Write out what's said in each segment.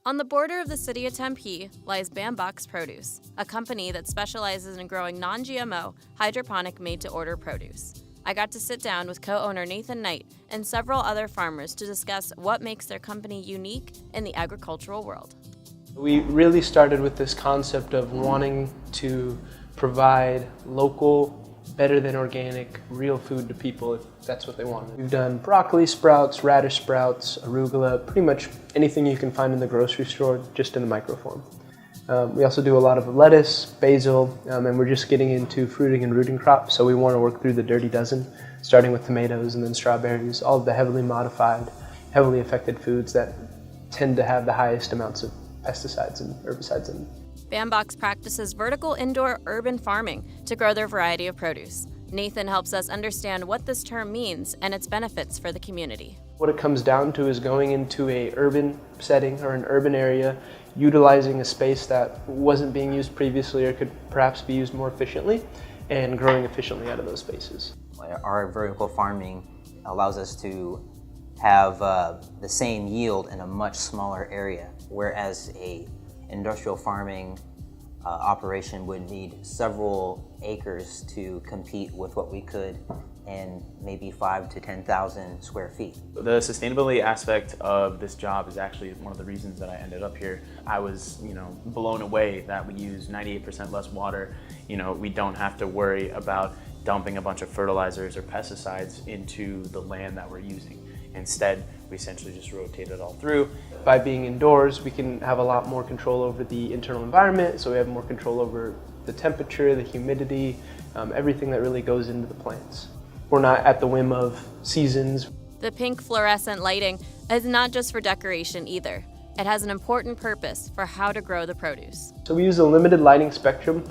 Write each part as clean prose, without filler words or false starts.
On the border of the city of Tempe lies BAMbox Produce, a company that specializes in growing non-GMO, hydroponic made-to-order produce. I got to sit down with co-owner Nathan Knight and several other farmers to discuss what makes their company unique in the agricultural world. We really started with this concept of wanting to provide local, better than organic, real food to people if that's what they wanted. We've done broccoli sprouts, radish sprouts, arugula, pretty much anything you can find in the grocery store, just in the microform. We also do a lot of lettuce, basil, and we're just getting into fruiting and rooting crops, so we want to work through the dirty dozen, starting with tomatoes and then strawberries, all of the heavily modified, heavily affected foods that tend to have the highest amounts of pesticides and herbicides in them. BAMbox practices vertical indoor urban farming to grow their variety of produce. Nathan helps us understand what this term means and its benefits for the community. What it comes down to is going into an urban setting or an urban area, utilizing a space that wasn't being used previously or could perhaps be used more efficiently, and growing efficiently out of those spaces. Our vertical farming allows us to have the same yield in a much smaller area, whereas a industrial farming operation would need several acres to compete with what we could in maybe 5,000 to 10,000 square feet. The sustainability aspect of this job is actually one of the reasons that I ended up here. I was, blown away that we use 98% less water. We don't have to worry about dumping a bunch of fertilizers or pesticides into the land that we're using. Instead, we essentially just rotate it all through. By being indoors, we can have a lot more control over the internal environment, so we have more control over the temperature, the humidity, everything that really goes into the plants. We're not at the whim of seasons. The pink fluorescent lighting is not just for decoration either. It has an important purpose for how to grow the produce. So we use a limited lighting spectrum,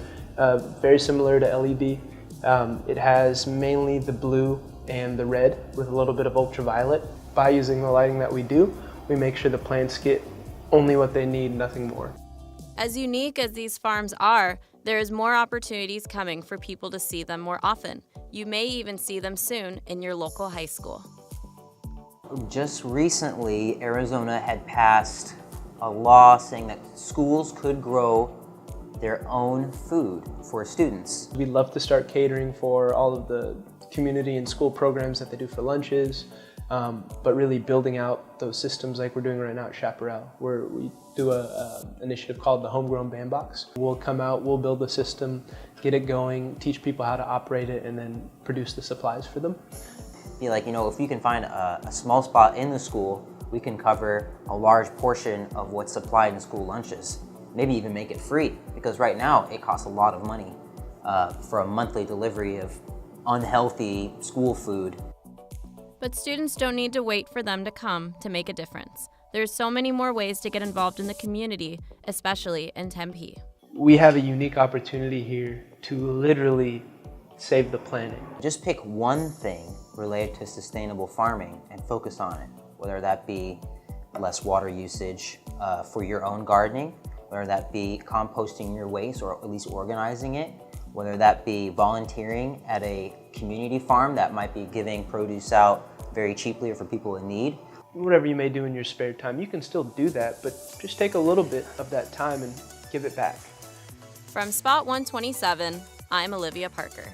very similar to LED. It has mainly the blue and the red with a little bit of ultraviolet. By using the lighting that we do, we make sure the plants get only what they need, nothing more. As unique as these farms are, there is more opportunities coming for people to see them more often. You may even see them soon in your local high school. Just recently, Arizona had passed a law saying that schools could grow their own food for students. We'd love to start catering for all of the community and school programs that they do for lunches, but really building out those systems like we're doing right now at Chaparral, where we do an initiative called the Homegrown BAMbox. We'll come out, we'll build the system, get it going, teach people how to operate it, and then produce the supplies for them. Be like, if you can find a small spot in the school, we can cover a large portion of what's supplied in school lunches. Maybe even make it free, because right now it costs a lot of money for a monthly delivery of unhealthy school food. But students don't need to wait for them to come to make a difference. There's so many more ways to get involved in the community, especially in Tempe. We have a unique opportunity here to literally save the planet. Just pick one thing related to sustainable farming and focus on it, whether that be less water usage for your own gardening, whether that be composting your waste or at least organizing it, whether that be volunteering at a community farm that might be giving produce out very cheaply or for people in need. Whatever you may do in your spare time, you can still do that, but just take a little bit of that time and give it back. From Spot 127, I'm Olivia Parker.